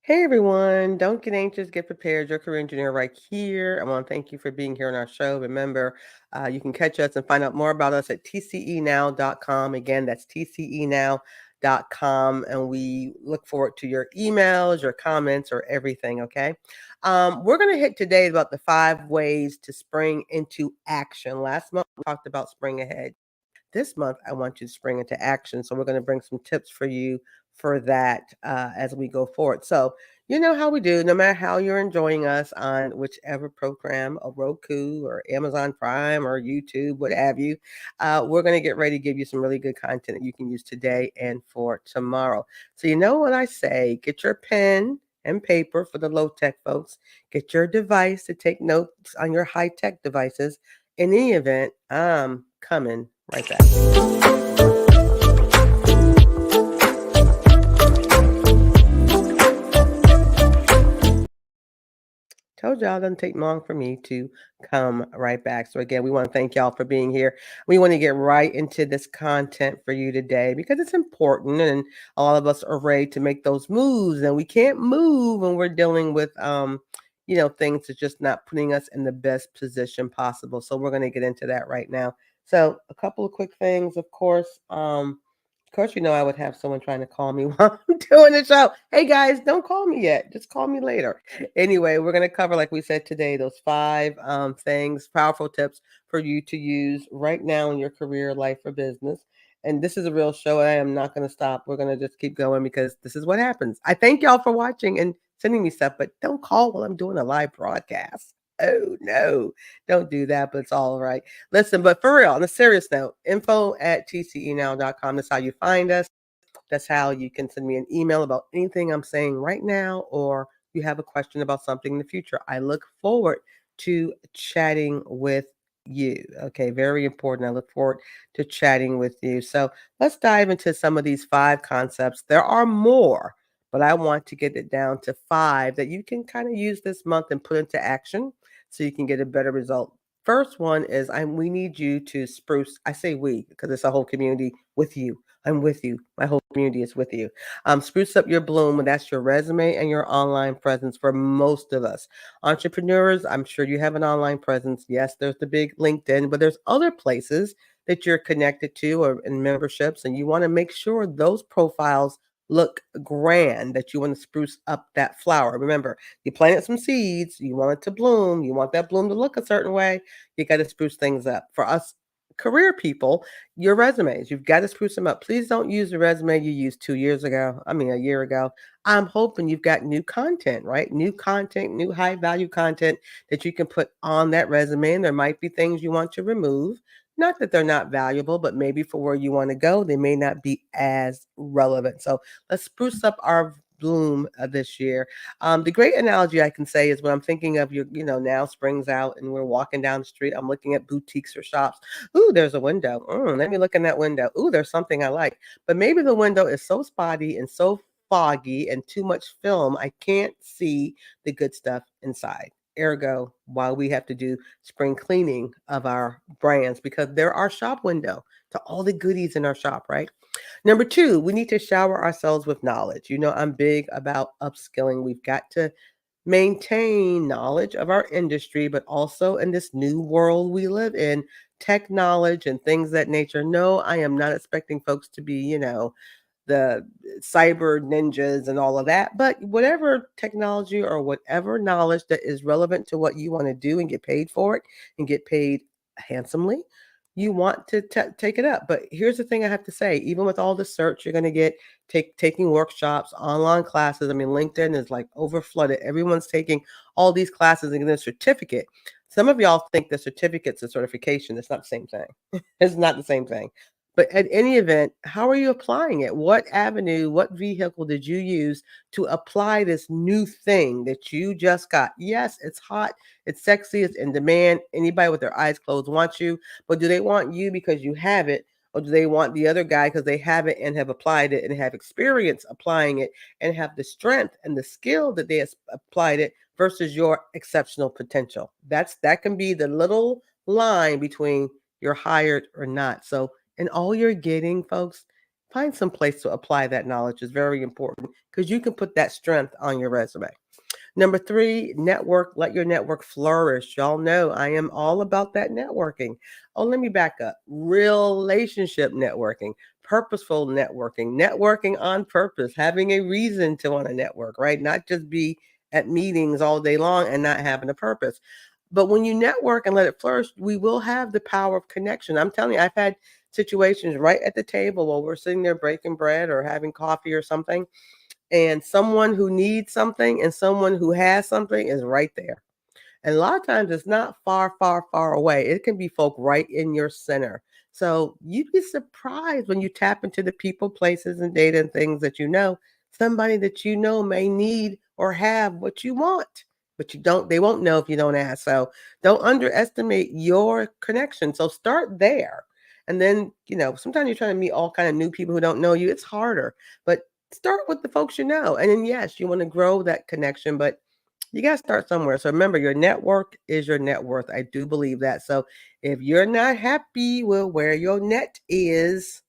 Hey everyone, don't get anxious, get prepared. Your career engineer right here. I want to thank you for being here on our show. Remember, you can catch us and find out more about us at tcenow.com. Again, that's tcenow.com. And we look forward to your emails, your comments, or everything, okay? We're going to hit today about the 5 ways to spring into action. Last month, we talked about spring ahead. This month, I want you to spring into action. So we're going to bring some tips for you for that as we go forward. So you know how we do, no matter how you're enjoying us on whichever program, a Roku or Amazon Prime or YouTube, what have you, we're going to get ready to give you some really good content that you can use today and for tomorrow. So you know what I say, get your pen and paper for the low tech folks, get your device to take notes on your high tech devices. In any event, I'm coming right back. Told y'all it doesn't take long for me to come right back. So again, we want to thank y'all for being here. We want to get right into this content for you today because it's important, and a lot of us are ready to make those moves, and we can't move when we're dealing with things that's just not putting us in the best position possible. So we're going to get into that right now. So a couple of quick things, of course. Of course, I would have someone trying to call me while I'm doing the show. Hey guys, don't call me yet. Just call me later. Anyway, we're going to cover, like we said today, those 5 powerful tips for you to use right now in your career, life, or business. And this is a real show. I am not going to stop. We're going to just keep going because this is what happens. I thank y'all for watching and sending me stuff, but don't call while I'm doing a live broadcast. Oh, no, don't do that, but it's all right. Listen, but for real, on a serious note, info@tcenow.com. That's how you find us. That's how you can send me an email about anything I'm saying right now, or you have a question about something in the future. I look forward to chatting with you. Okay, very important. I look forward to chatting with you. So let's dive into some of these 5 concepts. There are more, but I want to get it down to 5 that you can kind of use this month and put into action so you can get a better result. First one is we need you to spruce. I say we because it's a whole community with you. I'm with you. My whole community is with you. Spruce up your bloom, and that's your resume and your online presence for most of us. Entrepreneurs, I'm sure you have an online presence. Yes, there's the big LinkedIn, but there's other places that you're connected to or in memberships, and you want to make sure those profiles look grand, that you want to spruce up that flower. Remember, you planted some seeds, you want it to bloom, you want that bloom to look a certain way, you got to spruce things up. For us career people, your resumes, you've got to spruce them up. Please don't use the resume you used 2 years ago. I mean, a year ago. I'm hoping you've got new content, right? New content, new high value content that you can put on that resume. And there might be things you want to remove. Not that they're not valuable, but maybe for where you want to go, they may not be as relevant. So let's spruce up our bloom this year. The great analogy I can say is when I'm thinking of now spring's out and we're walking down the street, I'm looking at boutiques or shops. Ooh, there's a window. Let me look in that window. Ooh, there's something I like. But maybe the window is so spotty and so foggy and too much film, I can't see the good stuff inside. Ergo, why we have to do spring cleaning of our brands because they're our shop window to all the goodies in our shop, right? Number 2, we need to shower ourselves with knowledge. I'm big about upskilling. We've got to maintain knowledge of our industry, but also in this new world we live in, tech knowledge and things that nature. No, I am not expecting folks to be, the cyber ninjas and all of that, but whatever technology or whatever knowledge that is relevant to what you want to do and get paid for it and get paid handsomely, you want to take it up. But here's the thing I have to say, even with all the search you're going to get, taking workshops, online classes. I mean, LinkedIn is like over flooded. Everyone's taking all these classes and getting a certificate. Some of y'all think the certificate's a certification. It's not the same thing. It's not the same thing. But at any event, how are you applying it? What avenue, what vehicle did you use to apply this new thing that you just got? Yes, it's hot, it's sexy, it's in demand. Anybody with their eyes closed wants you, but do they want you because you have it? Or do they want the other guy because they have it and have applied it and have experience applying it and have the strength and the skill that they have applied it versus your exceptional potential? That can be the little line between you're hired or not. So and all you're getting, folks, find some place to apply that knowledge is very important because you can put that strength on your resume. Number 3, network. Let your network flourish. Y'all know I am all about that networking. Oh, let me back up. Relationship networking, purposeful networking, networking on purpose, having a reason to want to network, right? Not just be at meetings all day long and not having a purpose. But when you network and let it flourish, we will have the power of connection. I'm telling you, I've had situations right at the table while we're sitting there breaking bread or having coffee or something, and someone who needs something and someone who has something is right there. And a lot of times it's not far, far, far away. It can be folk right in your center. So you'd be surprised when you tap into the people, places, and data and things that somebody that may need or have what you want, but you don't, they won't know if you don't ask. So don't underestimate your connection. So start there. And then, sometimes you're trying to meet all kind of new people who don't know you. It's harder, but start with the folks you know. And then, yes, you want to grow that connection, but you got to start somewhere. So remember, your network is your net worth. I do believe that. So if you're not happy with where your net is,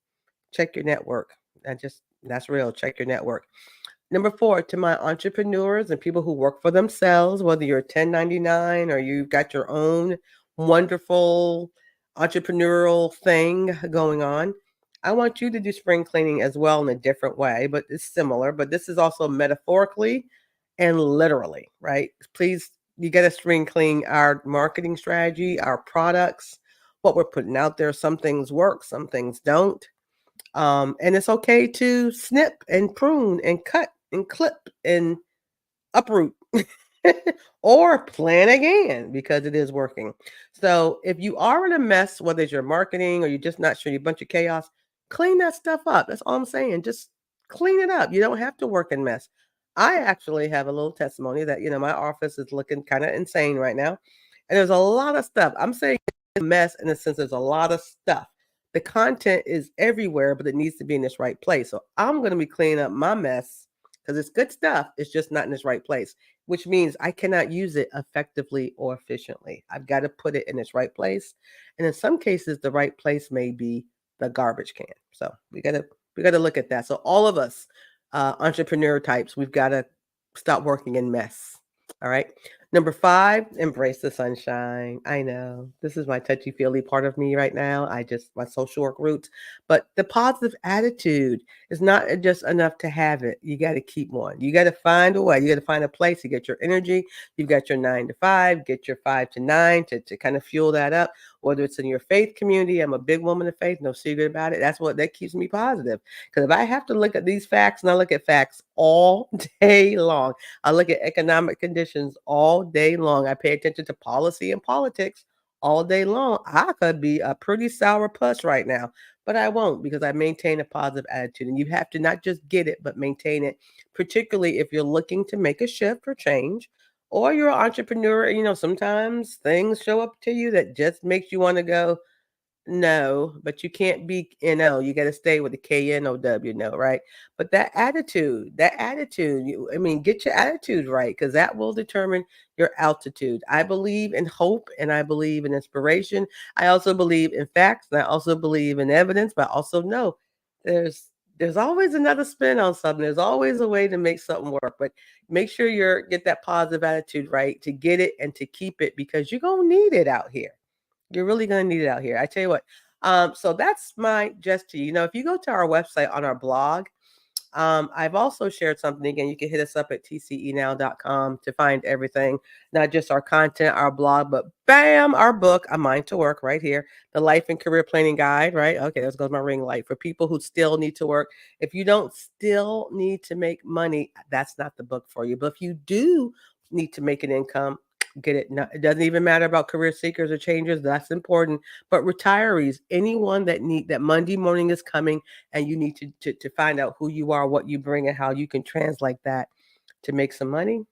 check your network. That's real. Check your network. Number 4, to my entrepreneurs and people who work for themselves, whether you're 1099 or you've got your own wonderful entrepreneurial thing going on, I want you to do spring cleaning as well in a different way, but it's similar. But this is also metaphorically and literally, right? Please, you got to spring clean our marketing strategy, our products, what we're putting out there. Some things work, some things don't. And it's okay to snip and prune and cut and clip and uproot or plan again because it is working. So if you are in a mess, whether it's your marketing or you're just not sure, you're a bunch of chaos, clean that stuff up. That's all I'm saying. Just clean it up. You don't have to work in mess. I actually have a little testimony that, my office is looking kind of insane right now. And there's a lot of stuff. I'm saying it's a mess in the sense there's a lot of stuff. The content is everywhere, but it needs to be in this right place. So I'm going to be cleaning up my mess because it's good stuff. It's just not in this right place, which means I cannot use it effectively or efficiently. I've got to put it in its right place. And in some cases, the right place may be the garbage can. So we got to look at that. So all of us, entrepreneur types, we've got to stop working in mess. All right. Number 5, embrace the sunshine. I know this is my touchy-feely part of me right now. My social work roots, but the positive attitude is not just enough to have it. You got to keep one. You got to find a way. You got to find a place to get your energy. You've got your 9 to 5, get your 5 to 9 to kind of fuel that up, whether it's in your faith community. I'm a big woman of faith, no secret about it. That keeps me positive. Because if I have to look at these facts, and I look at facts all day long, I look at economic conditions all day long. I pay attention to policy and politics all day long. I could be a pretty sour puss right now, but I won't because I maintain a positive attitude. And you have to not just get it, but maintain it, particularly if you're looking to make a shift or change, or you're an entrepreneur. Sometimes things show up to you that just makes you want to go, no, but you can't be NO. You got to stay with the KNOW, no, right? But that attitude, get your attitude right because that will determine your altitude. I believe in hope and I believe in inspiration. I also believe in facts and I also believe in evidence, but I also know there's always another spin on something. There's always a way to make something work, but make sure get that positive attitude right to get it and to keep it because you're going to need it out here. You're really going to need it out here. I tell you what. So that's my just to you. If you go to our website on our blog, I've also shared something. Again, you can hit us up at tcenow.com to find everything, not just our content, our blog, but bam, our book, A Mind to Work, right here, the Life and Career Planning Guide, right? Okay, there goes my ring light for people who still need to work. If you don't still need to make money, that's not the book for you. But if you do need to make an income, get it. It doesn't even matter about career seekers or changers. That's important. But retirees, anyone that Monday morning is coming and you need to find out who you are, what you bring, and how you can translate that to make some money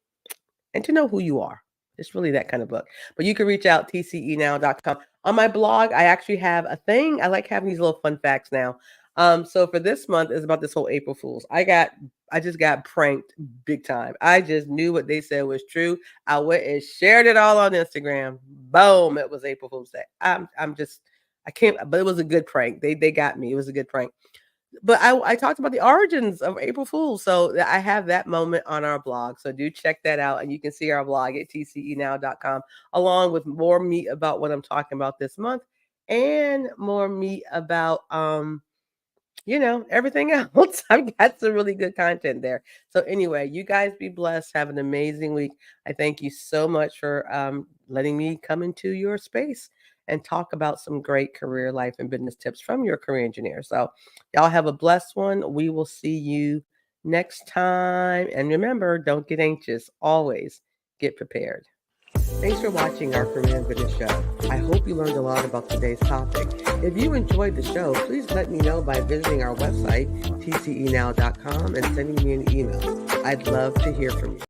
and to know who you are. It's really that kind of book. But you can reach out, tcenow.com. On my blog, I actually have a thing. I like having these little fun facts now. So for this month is about this whole April Fool's. I just got pranked big time. I just knew what they said was true. I went and shared it all on Instagram. Boom, it was April Fool's Day. I can't, but it was a good prank. They got me. It was a good prank. But I talked about the origins of April Fool's, so I have that moment on our blog. So do check that out, and you can see our blog at tcenow.com, along with more meat about what I'm talking about this month, and more meat about everything else. I've got some really good content there. So anyway, you guys be blessed. Have an amazing week. I thank you so much for letting me come into your space and talk about some great career, life, and business tips from your career engineer. So y'all have a blessed one. We will see you next time. And remember, don't get anxious. Always get prepared. Thanks for watching our Career and Business Show. I hope you learned a lot about today's topic. If you enjoyed the show, please let me know by visiting our website, tcenow.com, and sending me an email. I'd love to hear from you.